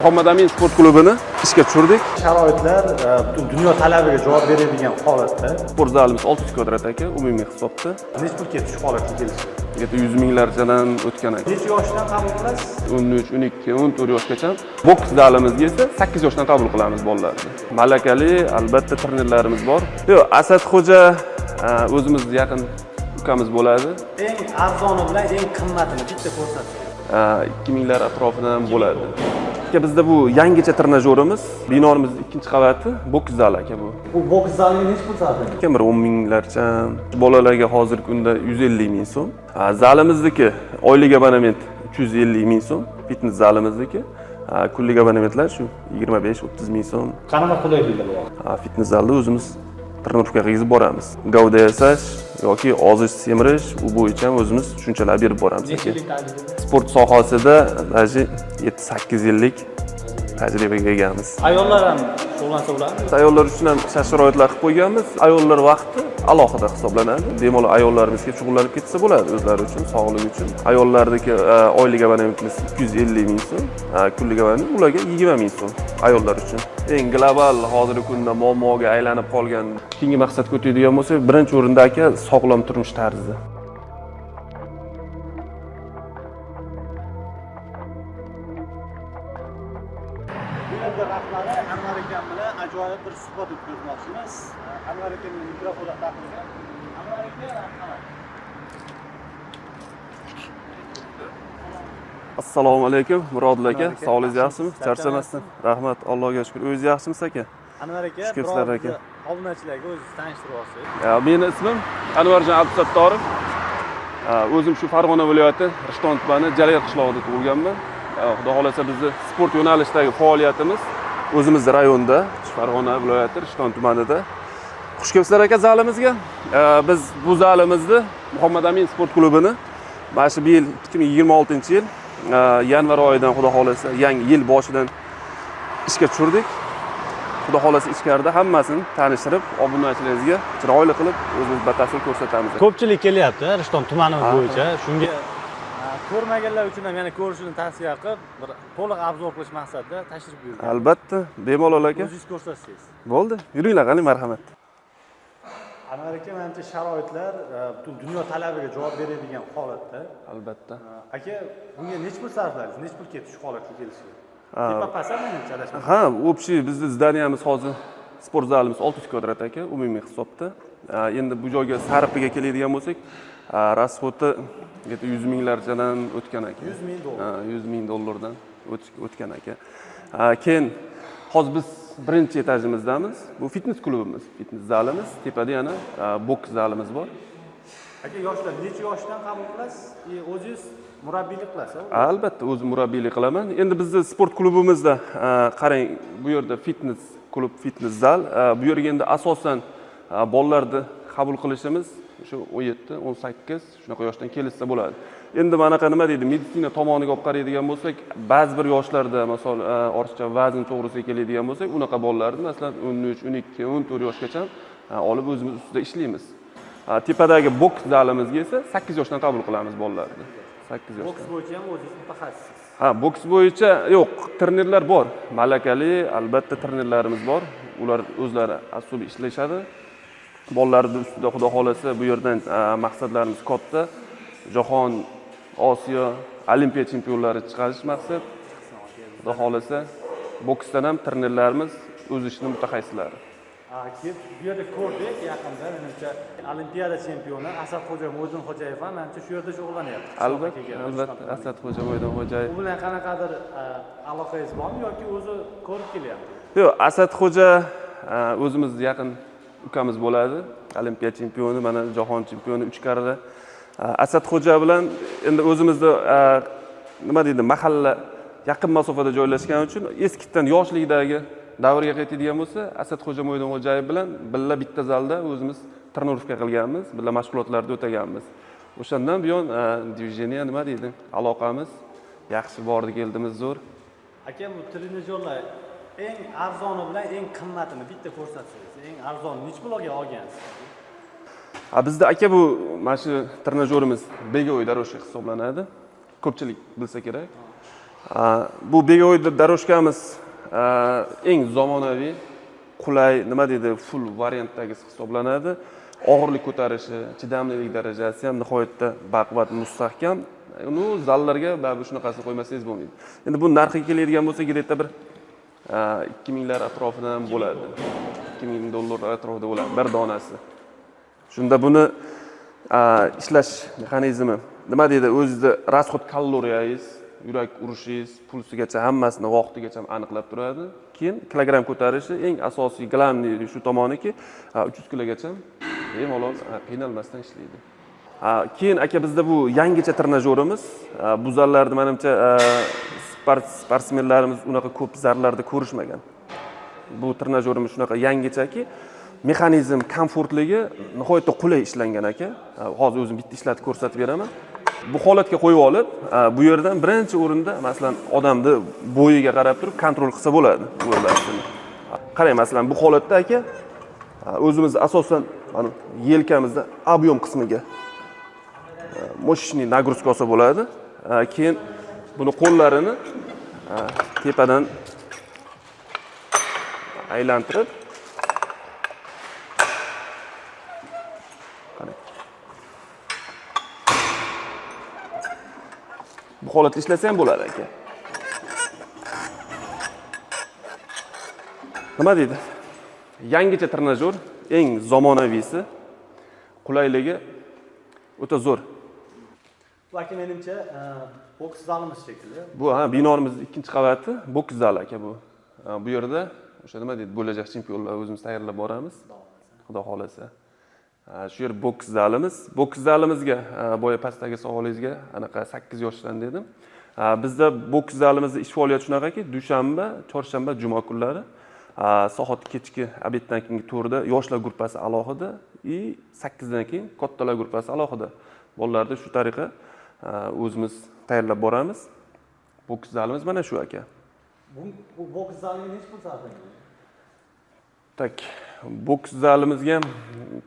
Muhammad Amin sport klubini ishga tushirdik. Sharoitlar butun dunyo talabiga javob beradigan holatda. Sport zalimiz 600 kvadrat aka, umumiy hisobda. Necha pul ketdi shu holatga kelishga? 100 minglarchadan o'tgan aka. Necha yoshdan qabul qilasiz? 13, 12, 14 yoshgacha. Boks zalimizga esa 8 yoshdan qabul qilamiz bolalarni. Malakali, albatta trenerlarimiz bor. Yo'q, Asadxo'ja o'zimiz yaqin ukamiz bo'ladi. Eng arzoni bilan eng qimmatini bitta ko'rsating. 2000 lar atrofidan bo'ladi. Bizda bu yangicha trenajyorimiz, binomiz 2-qavati, boks zali aka bu. Bu boks zaliga necha pul sarflaysiz? Bir 10 minglarcha. Bolalarga hozirgi kunda 150 ming so'm. Zalimizniki oylik abonament 350 ming so'm, fitness zalimizniki kunlik abonementlar shu 25-30 ming so'm. Qanaqa qulayliklar bor? Fitness zalda o'zimiz trenirovka qilib boramiz. Gavda yasash yoki ozish semirish, u bo'yicha o'zimiz tushunchalar berib boramiz aka. Sport sohasida 7-8 yillik tajribaga egamiz. Ayollar ham shug'ullansa bo'ladimi? Ayollar uchun ham sharoitlar qilib qo'yganmiz. Ayollar vaqti alohida hisoblanadi. Bemalol ayollarimizga shug'ullanib ketsa bo'ladi o'zlari uchun, sog'ligi uchun. Ayollardagi oylik abonementimiz 250 ming so'm, kunlik abonament ularga 20 ming so'm ayollar uchun. Eng global hozirgi kunda muammoga aylanib qolgan keyingi maqsadga o'tadigan bo'lsak, birinchi o'rinda aka sog'lom turmush tarzi. Rahbari Anvar akam bilan ajoyib bir suhbat o'tkazmoqchimiz. Anvar akamning mikrofoni taqilgan. Anvar aka, rahmat. Assalomu alaykum, Murodilla aka. Sog'ligingiz yaxshimi? Charchamasdan. Rahmat, Allohga shukr. O'zingiz yaxshimisiz aka? Anvar aka, Shukr aka. obunachilarga o'zingizni tanishtirib olsangiz. Meni ismim Anvarjon Abdusattorov. O'zim shu Farg'ona viloyati Rishton tumani Jalal qishlog'ida tug'ilganman. Xudo xolasa bizni sport yo'nalishidagi faoliyatimiz o'zimiz rayonda, Farg'ona viloyati Rishton tumanida. Xush kelibsizlar aka zalimizga. Biz bu zalimizni Muhammad Amin sport klubini mana shu yil 2026-yil yanvar oyidan xudo xolasa yangi yil boshidan ishga tushirdik. Xudo xolasa ichkarida hammasini tanishtirib, obunachilarimizga chiroyli qilib o'zimiz batafsil ko'rsatamiz. Ko'pchilik kelyapti Rishton tumanimiz bo'yicha. Shunga ko'rmaganlar uchun ham yana ko'rishini tavsiya qilib, bir to'liq obzor qilish maqsadida tashrif buyurdim. Albatta, bemalol aka. O'zingiz ko'rsatsangiz. Bo'ldi. Yuringlar, qani marhamat. Anvar aka, menimcha sharoitlar butun dunyo talabiga javob beradigan holatda. Albatta. Aka, bunga necha pul sarfladingiz? Necha pul ketdi shu holatga kelishga? Tepapasa menimcha adashmasam. Ha, общий bizni zdaniyamiz hozir sport zalimiz 600 kvadrat aka, umumiy hisobda. Endi bu joyga sarfiga keladigan bo'lsak, расходи 100 minglarchadan o'tgan aka. 100 ming dollar. 100 ming dollardan o'tgan aka. Keyin hozir biz birinchi etajimizdamiz. Bu fitness klubimiz, fitness zalimiz, tepada yana boks zalimiz bor. Aka, yoshlar necha yoshdan qabul qilasiz? O'zingiz murabbiylik qilasiz? Albatta, o'zim murabbiylik qilaman. Endi bizning sport klubimizda qarang, bu yerda fitness klub, fitness zal. Bu yerga endi asosan bolalarni qabul qilishimiz shu 17-18 shunaqa yoshdan kelsa bo'ladi. Endi manaqa nima deydi, meditsina tomoniga olib qaraydigan bo'lsak, ba'zi bir yoshlarda, masalan, ortiqcha vazn to'g'risiga keladigan bo'lsak, unaqa bolalarni masalan 13, 12, 14 yoshgacha olib o'zimiz ustida ishlaymiz. Tepadagi boks zalimizga esa 8 yoshdan qabul qilamiz bolalarni. 8 yoshdan. Boks bo'yicha ham o'zingiz mutaxassissiz. Boks bo'yicha yo'q, trenerlar bor. Malakali, albatta trenerlarimiz bor. Ular o'zlari asosiy ishlashadi. Bolalarning ustida xudo xolasa bu yerdan maqsadlarimiz katta. Jahon, Osiyo, Olimpiya chempionlari chiqarish maqsad. Xudo xolasa boksdan ham trenerlarimiz o'z ishining mutaxassislari. Bu yerda ko'rdik yaqinda, menimcha Olimpiada chempioni Asadxo'ja Mo'ydinxo'jayev ham menimcha shu yerda shug'ullanyapti. Albatta, Asadxo'ja Mo'ydinxo'jayev. U bilan qanaqadir aloqangiz bormi yoki o'zi ko'rib kelyapti? Yo'q, Asadxo'ja o'zimiz yaqin ukamiz bo'ladi. Olimpiya chempioni, mana jahon chempioni 3 karra. Asadxo'ja bilan endi o'zimizda nima deydi, mahalla yaqin masofada joylashgani uchun eskidan yoshlikdagi davrga qaytadigan bo'lsa, Asadxo'ja Mo'ydinxo'jayev bilan birga bitta zalda o'zimiz trenirovka qilganmiz, birga mashg'ulotlarda o'taganmiz. O'shandan buyon diviziyaniya nima deydi, aloqamiz yaxshi bordi, keldimiz zo'r. Aka, bu trenajyorlar eng arzoni bilan eng qimmatini bitta ko'rsatsangiz, eng arzon necha pulga olgansiz? Bizda aka bu mana shu trenajyorimiz bego'y daroshka hisoblanadi. Ko'pchilik bilsa kerak. Bu bego'yda daroshkamiz eng zamonaviy, qulay, nima deydi, full variantdagisi hisoblanadi. Og'irlik ko'tarishi, chidamlilik darajasi ham nihoyatda baquvvat, mustahkam. Uni zallarga baribir shunaqasini qo'ymasangiz bo'lmaydi. Endi bu narxiga keladigan bo'lsa, greta bir 2000 lar atrofidan bo'ladi. 2000 dollar atrofida bo'ladi bir donasi. Shunda buni ishlash mexanizmi, nima deydi, o'zida rasxod kaloriyangiz, yurak urishingiz, pulsigacha hammasini vaqtigacha aniqlab turadi. Keyin kilogramm ko'tarishi eng asosiy glavniy shu tomoniki 300 kilogacha bemalol qiynalmasdan ishlaydi. Keyin aka bizda bu yangicha trenajyorimiz. Bu zallarni menimcha sportsmenlarimiz unaqa ko'p zallarda ko'rishmagan. Bu trenajyorimiz shunaqa yangichaki, mexanizm komfortligi nihoyatda qulay ishlangan aka. Hozir o'zim bitta ishlatib ko'rsatib beraman. Bu holatga qo'yib olib, bu yerdan birinchi o'rinda masalan odamni bo'yiga qarab turib kontrol qilsa bo'ladi bu narsani. Qarang, masalan bu holatda aka o'zimiz asosan mana yelkamizda объем qismiga mощный nagruzka olsa bo'ladi. Keyin buni qo'llarini tepadan aylantirib bu holatda ishlasa ham bo'ladi aka. Nima deydi? Yangicha trenajyor, eng zamonaviysi, qulayligi o'ta zo'r. Bu aka menimcha boks zalimiz shekilli. Bu binomizning ikkinchi qavati boks zali aka bu. Bu yerda o'sha nima deydi, bo'lajak chempionlar o'zimiz tayyorlab boramiz. Xudo xolasa. Shu yer boks zalimiz. Boks zalimizga boya pastdagi savolingizga anaqa 8 yoshdan dedim. Bizda boks zalimizning ish faoliyati shunaqaki, dushanba, chorshanba, juma kunlari soat kechki obeddan keyingi to'rda yoshlar guruhi alohida, 8 dan keyin kattalar guruhi alohida. Bolalarni shu tariqa o'zimiz tayyorlab boramiz. Boks zalimiz mana shu aka. Bu boks zaliga necha pul sarflangan? Tak, boks zalimizga ham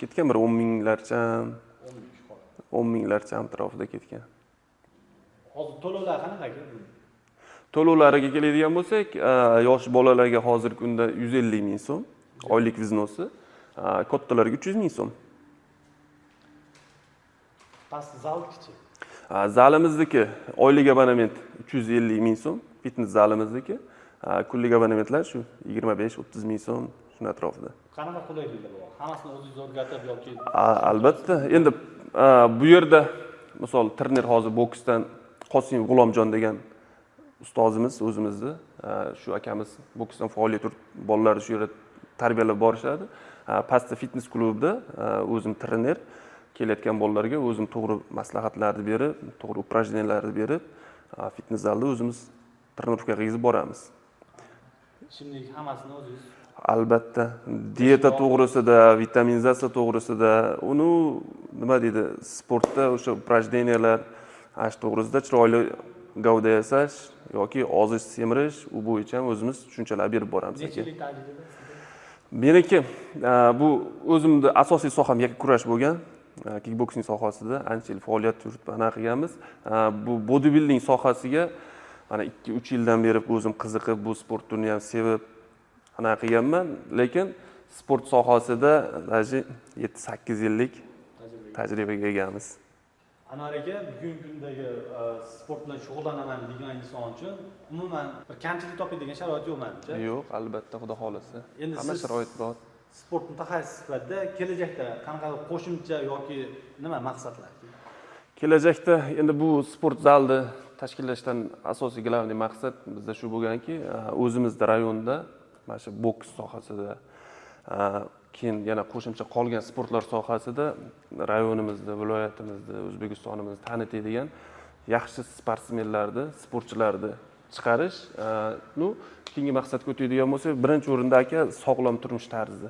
ketgan bir 10 minglarcha, 10 minglarcha atrofida ketgan. Hozir to'lovlar qanaqa aka? To'lovlariga keladigan bo'lsak, yosh bolalarga hozirgi kunda 150 ming so'm oylik vznosi, kattalarga 300 ming so'm. Past zal kichik. Zalimizniki oylik abonement 350 ming so'm, fitness zalimizniki kunlik abonementlar shu 25-30 ming so'm shuna atrofida. Qanaqa qulayliklar bor? Hammasini o'zingiz o'rgatib yoki? Albatta. Endi bu yerda misol trener hozir boksdan Qosimov G'ulomjon degan ustozimiz o'zimizni, shu akamiz boksdan faoliyat yuritib bolalarni shu yerda tarbiyalab borishadi. Pastda fitness klubida o'zim trener kelayotgan bolalarga o'zim to'g'ri maslahatlarni berib, to'g'ri upражненияларni berib, fitness zalda o'zimiz trenirovka qilib boramiz. Shimlik hammasini o'zingiz? Albatta. Dieta to'g'risida, vitaminizatsiya to'g'risida, uni nima deydi, sportda o'sha upражнениялар ash to'g'risida chiroyli gavda yasash yoki ozish semirish, u bo'yicha ham o'zimiz tushunchalar berib boramiz. Necha yillik tajriba? Meniki bu o'zimning asosiy soham yakka kurash bo'lgan. Kickboksing sohasida ancha yil faoliyat yuritib qilganmiz. Bu bodybuilding sohasiga mana 2-3 yildan beri o'zim qiziqib, bu sport turini ham sevib qilganman, lekin sport sohasida даже 7-8 yillik tajribaga egamiz. Anvar aka, bugungi kundagi sport bilan shug'ullanaman degan inson uchun umuman bir kamchilik topadigan sharoit yo'q menimcha. Yo'q, albatta, xudo xolasa. Hamma siz sharoit bor. Sport mutaxassisi sifatida kelajakda qanaqa qo'shimcha yoki nima maqsadlar? Kelajakda endi bu sport zalni tashkillashdan asosiy glavniy maqsad bizda shu bo'lganki, o'zimizda rayonda mana shu boks sohasida, keyin yana qo'shimcha qolgan sportlar sohasida rayonimizda, viloyatimizda, O'zbekistonimizni tanitadigan yaxshi sportsmenlarni, sportchilarni chiqarish. Keyingi maqsadga o'tadigan bo'lsak, birinchi o'rinda aka sog'lom turmush tarzi.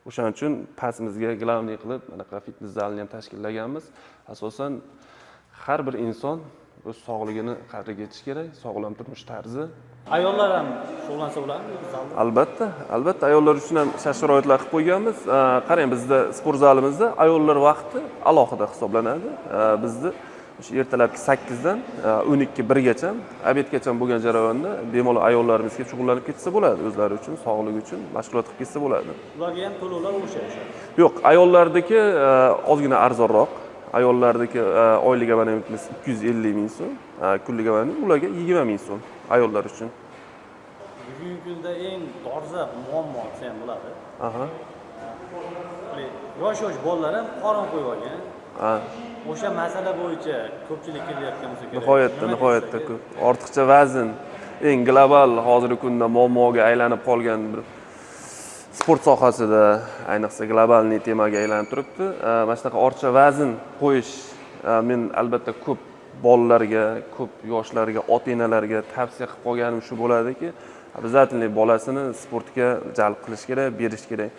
O'shaning uchun pasimizga glavniy qilib anaqa fitness zalni ham tashkillaganmiz. Asosan har bir inson o'z sog'ligini qadriga yetish kerak, sog'lom turmush tarzi. Ayollar ham shug'ullansa bo'ladimi zalda? Albatta, albatta ayollar uchun ham shart-sharoitlar qilib qo'yganmiz. Qarang, bizda sport zalimizda ayollar vaqti alohida hisoblanadi. Bizda O'sha ertalabki 8 dan 12-1gacha, obedgacha bo'lgan jarayonda bemalol ayollarimizga shug'ullanib ketsa bo'ladi, o'zlari uchun, sog'ligi uchun mashg'ulot qilib ketsa bo'ladi. Ularga ham to'lovlar o'xshaydi. Yo'q, ayollardagi ozgina arzonroq. Ayollardagi oylik abonementimiz 250 ming so'm, kunlik abonement ularga 20 ming so'm ayollar uchun. Bugungi kunda eng dolzarb muammo desa ham bo'ladi. Aha. Yosh bolalar ham qorin qo'yib olgan. Ha. O'sha masala bo'yicha ko'pchilik kelayotgan bo'lsa kerak. Nihoyatda ko'p. Ortiqcha vazn eng global hozirgi kunda muammoga aylanib qolgan bir sport sohasida, ayniqsa globalniy temaga aylanib turibdi. Mana shunaqa ortiqcha vazn qo'yish men albatta ko'p bolalarga, ko'p yoshlarga, ota-onalarga tavsiya qilib qolganim shu bo'ladiki, обязательно bolasini sportga jalb qilish kerak, berish kerak.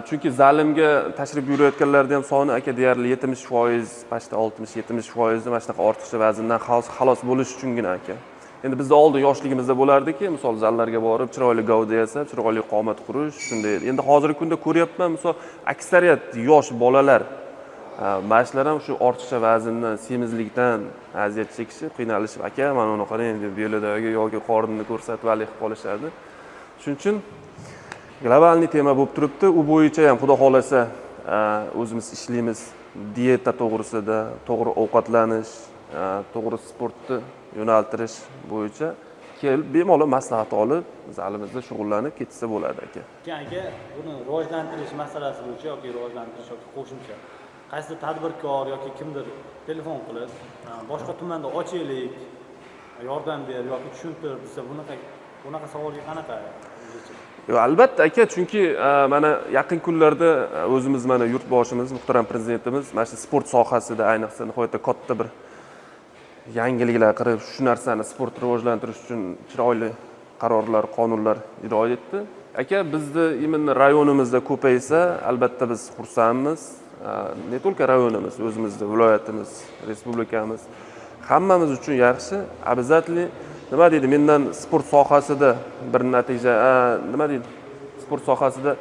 Chunki zalimga tashrif buyurayotganlarda ham soni aka deyarli 70%, pastda 60-70% mana shunaqa ortiqcha vazndan xalos bo'lish uchungina aka. Endi bizda oldin yoshligimizda bo'lardiki, misol zallarga borib, chiroyli gavda yasab, chiroyli qomat qurish, shunday. Endi hozirgi kunda ko'ryapman, misol aksariyat yosh bolalar mana shular ham shu ortiqcha vazndan, semizlikdan aziyat chekishib, qiynalishib, aka, mana uni qarang deb beladagi yoki qorinni ko'rsatib vali qilib qolishadi. Shuning uchun globalniy tema bo'lib turibdi. U bo'yicha ham xudo xolasa o'zimiz ishlaymiz. Dieta to'g'risida, to'g'ri ovqatlanish, to'g'ri sportni yo'naltirish bo'yicha kelib bemalol maslahat olib, zalimizda shug'ullanib ketsa bo'ladi aka. Aka, buni rivojlantirish masalasi bo'yicha yoki rivojlantirish yoki qo'shimcha qaysi tadbirkor yoki kimdir telefon qilib, boshqa tumanda ochaylik, yordam ber yoki tushuntir desa, bunaqa savolga qanaqa? Yo, albatta aka, chunki mana yaqin kunlarda o'zimiz mana yurtboshimiz, muhtaram prezidentimiz mana shu sport sohasida ayniqsa nihoyatda katta bir yangiliklar qilib, shu narsani sport rivojlantirish uchun chiroyli qarorlar, qonunlar ijro etdi. Aka, bizni именно rayonimizda ko'paysa, albatta biz xursandmiz. Ne только rayonimiz, o'zimizda viloyatimiz, respublikamiz hammamiz uchun yaxshi. Обязательно nima deydi, mendan sport sohasida bir natija, nima deydi, sport sohasida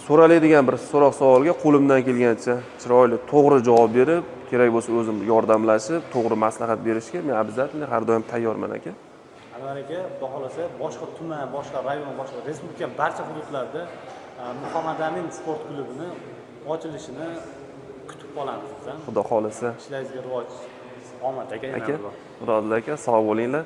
so'raladigan bir so'roq savolga qo'limdan kelgancha chiroyli, to'g'ri javob berib, kerak bo'lsa o'zim yordamlashib, to'g'ri maslahat berishga men обязательно har doim tayyorman aka. Anvar aka, xudo xolasa boshqa tuman, boshqa rayon, boshqa respublika barcha hududlarda Muhammad Amin sport klubini ochilishini kutib qolamiz. Xudo xolasa. Ishlaringizga rivoj, omad aka. Aka, xudo aka, sog' bo'linglar.